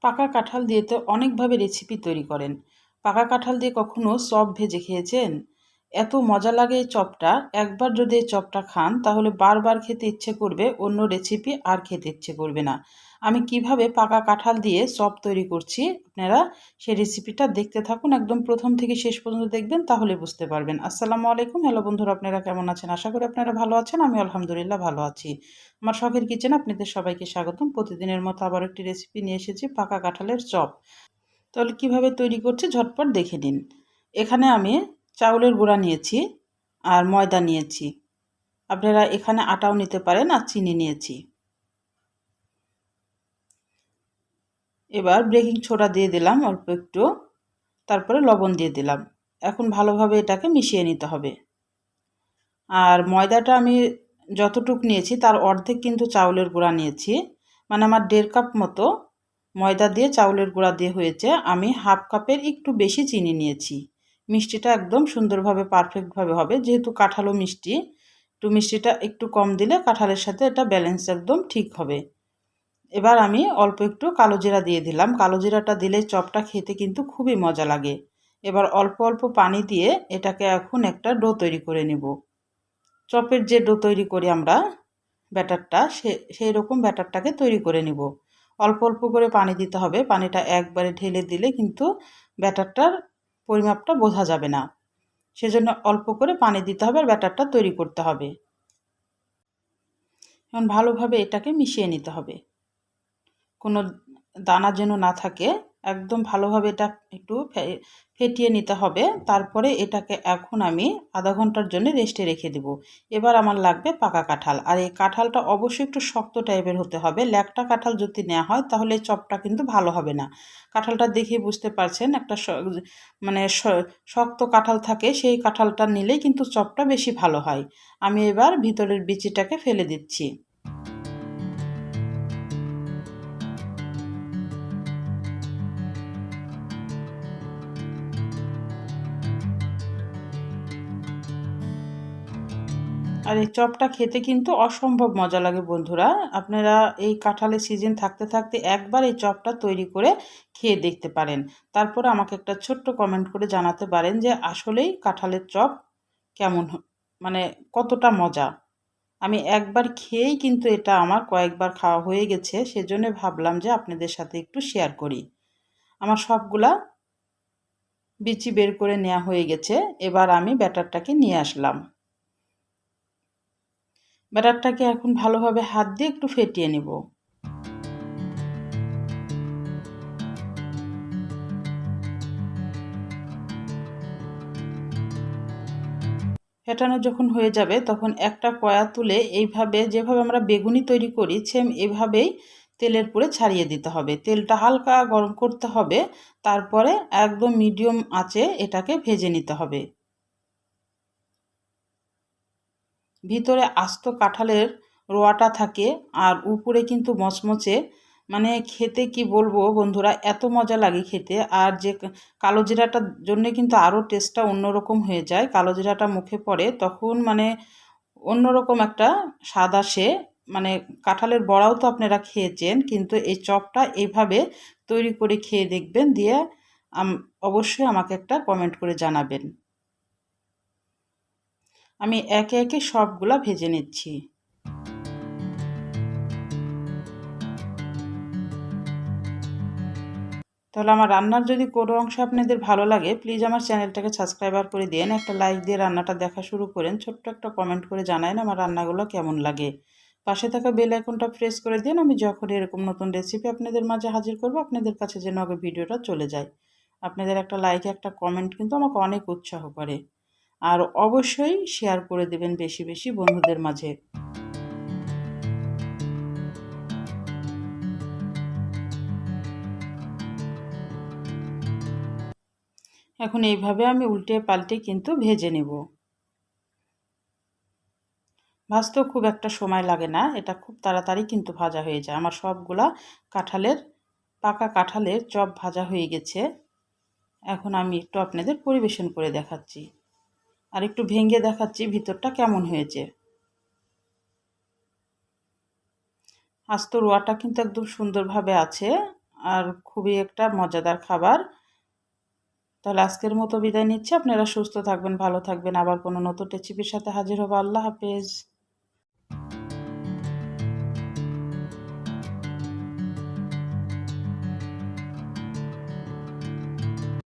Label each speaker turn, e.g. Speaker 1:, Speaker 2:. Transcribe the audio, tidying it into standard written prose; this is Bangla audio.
Speaker 1: পাকা কাঁঠাল দিয়ে তো অনেকভাবে রেসিপি তৈরি করেন। পাকা কাঁঠাল দিয়ে কখনো চপ ভেজে খেয়েছেন? এত মজা লাগে এই চপটা। একবার যদি এই চপটা খান তাহলে বারবার খেতে ইচ্ছে করবে, অন্য রেসিপি আর খেতে ইচ্ছে করবে না। আমি কিভাবে পাকা কাঁঠাল দিয়ে চপ তৈরি করছি, আপনারা সেই রেসিপিটা দেখতে থাকুন, একদম প্রথম থেকে শেষ পর্যন্ত দেখবেন, তাহলে বুঝতে পারবেন। আসসালামু আলাইকুম, হ্যালো বন্ধুরা, আপনারা কেমন আছেন? আশা করি আপনারা ভালো আছেন। আমি আলহামদুলিল্লাহ ভালো আছি। আমার শখের কিচেনে আপনাদের সবাইকে স্বাগতম। প্রতিদিনের মতো আবার একটি রেসিপি নিয়ে এসেছি, পাকা কাঁঠালের চপ। তাহলে কিভাবে তৈরি করছি ঝটপট দেখে নিন। এখানে আমি চাউলের গুঁড়া নিয়েছি আর ময়দা নিয়েছি। আপনারা এখানে আটাও নিতে পারেন, আর চিনি নিয়েছি। এবার বেকিং সোডা দিয়ে দিলাম অল্প একটু, তারপরে লবণ দিয়ে দিলাম। এখন ভালোভাবে এটাকে মিশিয়ে নিতে হবে। আর ময়দাটা আমি যতটুক নিয়েছি তার অর্ধেক কিন্তু চাউলের গুঁড়া নিয়েছি, মানে আমার 1.5 কাপ মতো ময়দা দিয়ে চাউলের গুঁড়া দিয়ে হয়েছে। আমি হাফ কাপের একটু বেশি চিনি নিয়েছি। মিষ্টিটা একদম সুন্দরভাবে পারফেক্টভাবে হবে, যেহেতু কাঁঠালও মিষ্টি, একটু মিষ্টিটা একটু কম দিলে কাঁঠালের সাথে এটা ব্যালেন্স একদম ঠিক হবে। এবার আমি অল্প একটু কালো জিরা দিয়ে দিলাম। কালো জিরাটা দিলে চপটা খেতে কিন্তু খুবই মজা লাগে। এবার অল্প অল্প পানি দিয়ে এটাকে এখন একটা ডো তৈরি করে নেব। চপের যে ডো তৈরি করি আমরা, ব্যাটারটা সেই রকম ব্যাটারটাকে তৈরি করে নিব। অল্প অল্প করে পানি দিতে হবে। পানিটা একবারে ঢেলে দিলে কিন্তু ব্যাটারটার পরিমাপটা বোঝা যাবে না। সেজন্য অল্প করে পানি দিতে হবে আর ব্যাটারটা তৈরি করতে হবে। এখন ভালোভাবে এটাকে মিশিয়ে নিতে হবে, কোনো দানা যেন না থাকে। একদম ভালোভাবে এটা একটু ফেটিয়ে নিতে হবে। তারপরে এটাকে এখন আমি আধা ঘন্টার জন্য রেস্টে রেখে দেব। এবার আমার লাগবে পাকা কাঁঠাল, আর এই কাঁঠালটা অবশ্যই একটু শক্ত টাইপের হতে হবে। ল্যাকটা কাঁঠাল যদি নেওয়া হয় তাহলে চপটা কিন্তু ভালো হবে না। কাঁঠালটা দেখে বুঝতে পারছেন, একটা মানে শক্ত কাঁঠাল থাকে, সেই কাঁঠালটা নিলেই কিন্তু চপটা বেশি ভালো হয়। আমি এবার ভিতরের বিচিটাকে ফেলে দিচ্ছি। আর এই চপটা খেতে কিন্তু অসম্ভব মজা লাগে বন্ধুরা। আপনারা এই কাঁঠালের সিজন থাকতে থাকতে একবার এই চপটা তৈরি করে খেয়ে দেখতে পারেন। তারপরে আমাকে একটা ছোট্ট কমেন্ট করে জানাতে পারেন যে আসলেই কাঁঠালের চপ কেমন, মানে কতটা মজা। আমি একবার খেয়েই কিন্তু এটা আমার কয়েকবার খাওয়া হয়ে গেছে, সেজন্য ভাবলাম যে আপনাদের সাথে একটু শেয়ার করি। আমার সবগুলা বিচি বের করে নেওয়া হয়ে গেছে। এবার আমি ব্যাটারটাকে নিয়ে আসলাম। ব্যাটারটাকে এখন ভালোভাবে হাত দিয়ে একটু ফেটিয়ে নেব। ফেটানো যখন হয়ে যাবে তখন একটা কড়া তুলে এইভাবে, যেভাবে আমরা বেগুনি তৈরি করি সেম এভাবেই তেলের পুরে ছাড়িয়ে দিতে হবে। তেলটা হালকা গরম করতে হবে, তারপরে একদম মিডিয়াম আঁচে এটাকে ভেজে নিতে হবে। ভিতরে আস্ত কাঁঠালের রোয়াটা থাকে আর উপরে কিন্তু মচমচে, মানে খেতে কি বলবো বন্ধুরা, এত মজা লাগে খেতে। আর যে কালো জিরাটার জন্য কিন্তু আরও টেস্টটা অন্যরকম হয়ে যায়। কালো জিরাটা মুখে পড়ে তখন মানে অন্যরকম একটা স্বাদ আসে। মানে কাঁঠালের বড়াও তো আপনারা খেয়েছেন, কিন্তু এই চপটা এইভাবে তৈরি করে খেয়ে দেখবেন, দিয়ে অবশ্যই আমাকে একটা কমেন্ট করে জানাবেন। আমি একে একে সবগুলা ভেজে নিচ্ছি। তাহলে আমার রান্নার যদি কোনো অংশ আপনাদের ভালো লাগে, প্লিজ আমার চ্যানেলটাকে সাবস্ক্রাইবার করে দিন, একটা লাইক দিয়ে রান্নাটা দেখা শুরু করেন, ছোট্ট একটা কমেন্ট করে জানান আমার রান্নাগুলো কেমন লাগে। পাশে থাকা বেল আইকনটা প্রেস করে দিন, আমি যখন এরকম নতুন রেসিপি আপনাদের মাঝে হাজির করব আপনাদের কাছে যেন আগে ভিডিওটা চলে যায়। আপনাদের একটা লাইক, একটা কমেন্ট কিন্তু আমাকে অনেক উৎসাহ করে। আর অবশ্যই শেয়ার করে দেবেন বেশি বেশি বন্ধুদের মাঝে। এখন এইভাবে আমি উল্টে পাল্টে কিন্তু ভেজে নেব। ভাজতেও খুব একটা সময় লাগে না, এটা খুব তাড়াতাড়ি কিন্তু ভাজা হয়ে যায়। আমার সবগুলা কাঁঠালের, পাকা কাঁঠালের চপ ভাজা হয়ে গেছে। এখন আমি একটু আপনাদের পরিবেশন করে দেখাচ্ছি, আর একটু ভেঙে দেখাচ্ছি ভিতরটা কেমন হয়েছে। আস্ত রোয়াটা কিন্তু একদম সুন্দরভাবে আছে, আর খুবই একটা মজাদার খাবার। তাহলে আজকের মতো বিদায় নিচ্ছি। আপনারা সুস্থ থাকবেন, ভালো থাকবেন। আবার কোনো নতুন রেসিপির সাথে হাজির হব। আল্লাহ হাফেজ।